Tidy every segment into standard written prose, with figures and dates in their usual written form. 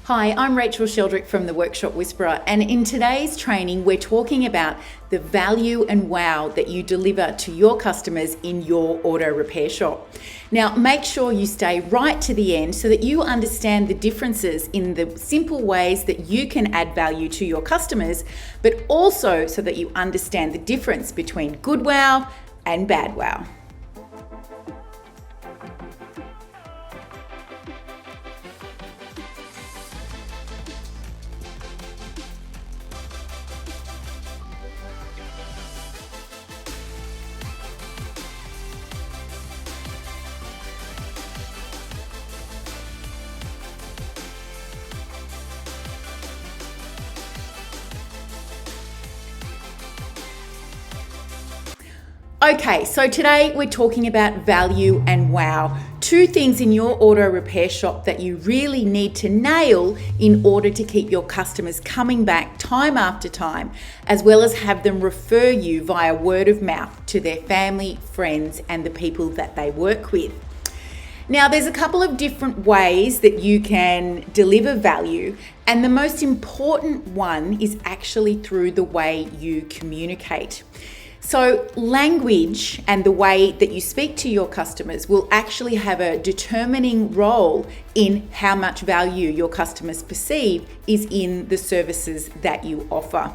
Hi, I'm Rachel Sheldrick from the Workshop Whisperer, and in today's training we're talking about the value and wow that you deliver to your customers in your auto repair shop. Now make sure you stay right to the end so that you understand the differences in the simple ways that you can add value to your customers, but also so that you understand the difference between good wow and bad wow. Okay, so today we're talking about value and wow. Two things in your auto repair shop that you really need to nail in order to keep your customers coming back time after time, as well as have them refer you via word of mouth to their family, friends, and the people that they work with. Now, there's a couple of different ways that you can deliver value, and the most important one is actually through the way you communicate. So language and the way that you speak to your customers will actually have a determining role in how much value your customers perceive is in the services that you offer.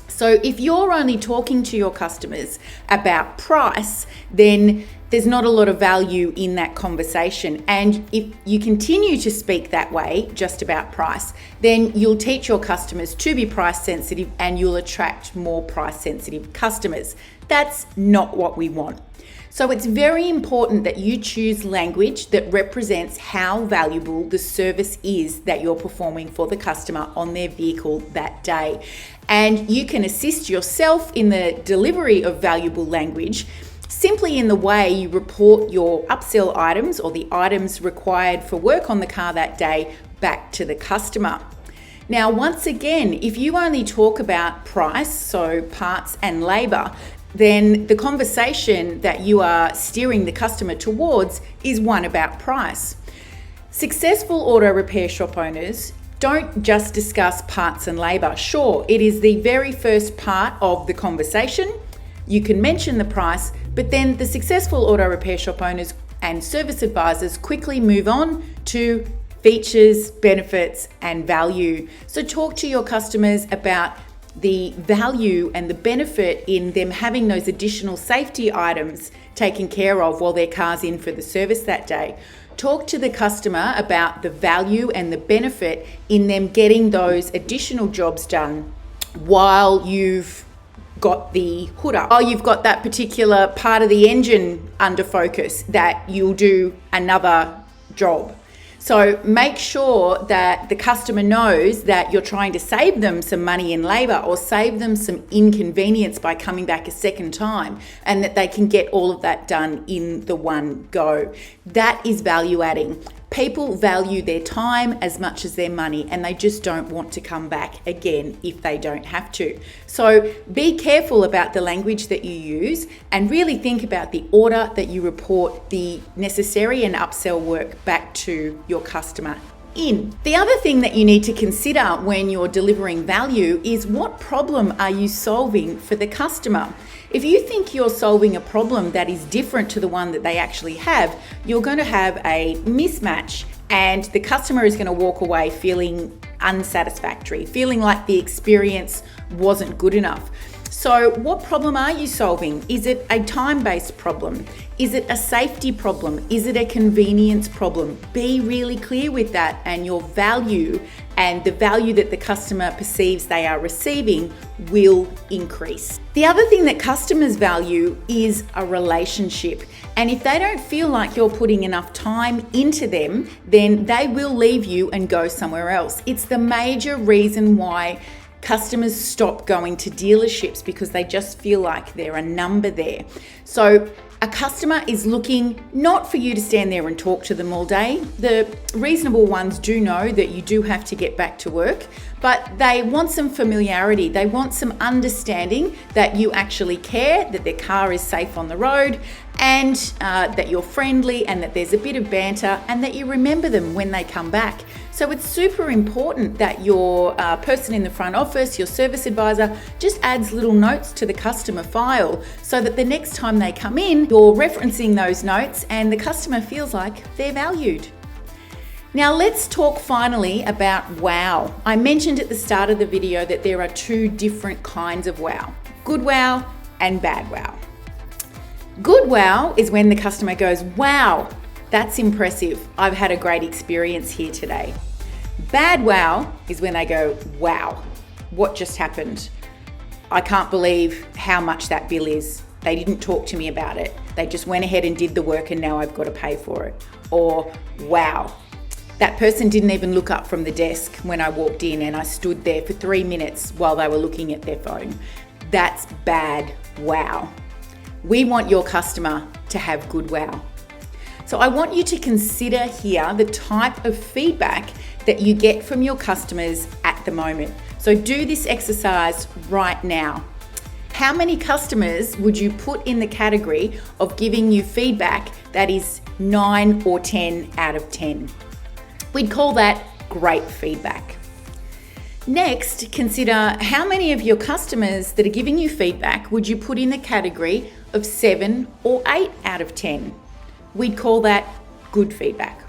So if you're only talking to your customers about price, then there's not a lot of value in that conversation. And if you continue to speak that way, just about price, then you'll teach your customers to be price sensitive and you'll attract more price sensitive customers. That's not what we want. So it's very important that you choose language that represents how valuable the service is that you're performing for the customer on their vehicle that day. And you can assist yourself in the delivery of valuable language simply in the way you report your upsell items or the items required for work on the car that day back to the customer. Now, once again, if you only talk about price, so parts and labor, then the conversation that you are steering the customer towards is one about price. Successful auto repair shop owners don't just discuss parts and labor. Sure, it is the very first part of the conversation. You can mention the price, but then the successful auto repair shop owners and service advisors quickly move on to features, benefits, and value. So talk to your customers about the value and the benefit in them having those additional safety items taken care of while their car's in for the service that day. Talk to the customer about the value and the benefit in them getting those additional jobs done while you've got the hood up. Oh, you've got that particular part of the engine under focus that you'll do another job. So make sure that the customer knows that you're trying to save them some money in labor or save them some inconvenience by coming back a second time, and that they can get all of that done in the one go. That is value adding. People value their time as much as their money, and they just don't want to come back again if they don't have to. So be careful about the language that you use and really think about the order that you report the necessary and upsell work back to your customer in. The other thing that you need to consider when you're delivering value is what problem are you solving for the customer? If you think you're solving a problem that is different to the one that they actually have, you're going to have a mismatch, and the customer is going to walk away feeling unsatisfactory, feeling like the experience wasn't good enough. So what problem are you solving? Is it a time-based problem? Is it a safety problem? Is it a convenience problem? Be really clear with that, and your value and the value that the customer perceives they are receiving will increase. The other thing that customers value is a relationship. And if they don't feel like you're putting enough time into them, then they will leave you and go somewhere else. It's the major reason why customers stop going to dealerships, because they just feel like they're a number there. So a customer is looking not for you to stand there and talk to them all day. The reasonable ones do know that you do have to get back to work, but they want some familiarity. They want some understanding that you actually care, that their car is safe on the road, and that you're friendly, and that there's a bit of banter, and that you remember them when they come back. So it's super important that your person in the front office, your service advisor, just adds little notes to the customer file so that the next time they come in, you're referencing those notes and the customer feels like they're valued. Now let's talk finally about wow. I mentioned at the start of the video that there are two different kinds of wow: good wow and bad wow. Good wow is when the customer goes, wow, that's impressive. I've had a great experience here today. Bad wow is when they go, wow, what just happened? I can't believe how much that bill is. They didn't talk to me about it. They just went ahead and did the work and now I've got to pay for it. Or wow, that person didn't even look up from the desk when I walked in and I stood there for 3 minutes while they were looking at their phone. That's bad wow. We want your customer to have good wow. So I want you to consider here the type of feedback that you get from your customers at the moment. So do this exercise right now. How many customers would you put in the category of giving you feedback that is 9 or 10 out of 10? We'd call that great feedback. Next, consider how many of your customers that are giving you feedback would you put in the category of 7 or 8 out of 10? We'd call that good feedback.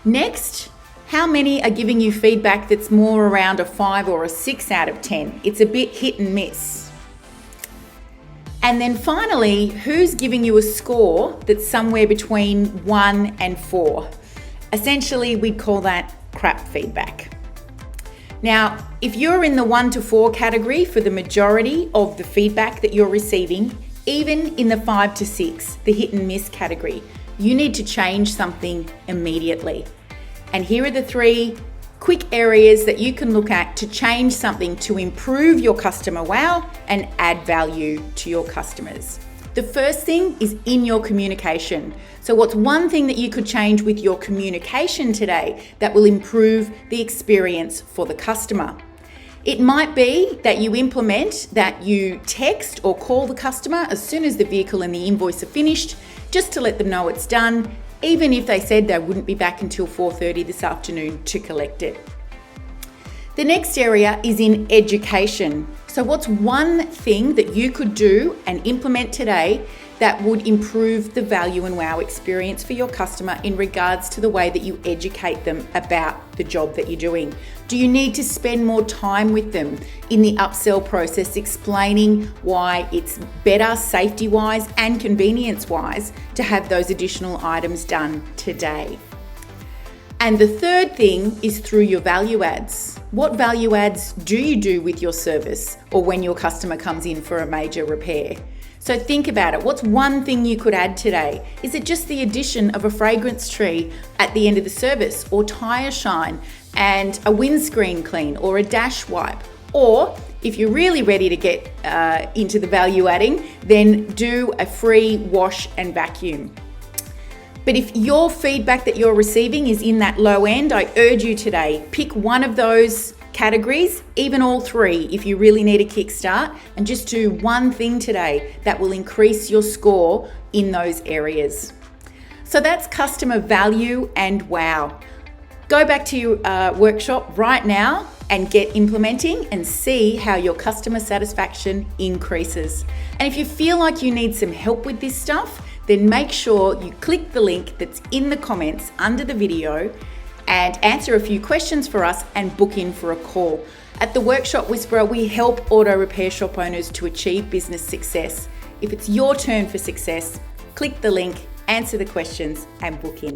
Next, how many are giving you feedback that's more around a 5 or a 6 out of 10? It's a bit hit and miss. And then finally, who's giving you a score that's somewhere between 1 and 4? Essentially, we'd call that crap feedback. Now, if you're in the 1 to 4 category for the majority of the feedback that you're receiving, even in the 5 to 6, the hit and miss category, you need to change something immediately. And here are the 3 quick areas that you can look at to change something to improve your customer wow and add value to your customers. The first thing is in your communication. So what's one thing that you could change with your communication today that will improve the experience for the customer? It might be that you implement that you text or call the customer as soon as the vehicle and the invoice are finished, just to let them know it's done, even if they said they wouldn't be back until 4:30 this afternoon to collect it. The next area is in education. So what's one thing that you could do and implement today that would improve the value and wow experience for your customer in regards to the way that you educate them about the job that you're doing? Do you need to spend more time with them in the upsell process, explaining why it's better safety-wise and convenience-wise to have those additional items done today? And the third thing is through your value adds. What value adds do you do with your service or when your customer comes in for a major repair? So think about it. What's one thing you could add today? Is it just the addition of a fragrance tree at the end of the service, or tire shine and a windscreen clean, or a dash wipe? Or if you're really ready to get into the value adding, then do a free wash and vacuum. But if your feedback that you're receiving is in that low end, I urge you today, pick one of those categories, even all 3 if you really need a kickstart, and just do one thing today that will increase your score in those areas. So that's customer value and wow. Go back to your workshop right now and get implementing and see how your customer satisfaction increases. And if you feel like you need some help with this stuff, then make sure you click the link that's in the comments under the video and answer a few questions for us and book in for a call. At the Workshop Whisperer, we help auto repair shop owners to achieve business success. If it's your turn for success, click the link, answer the questions and book in.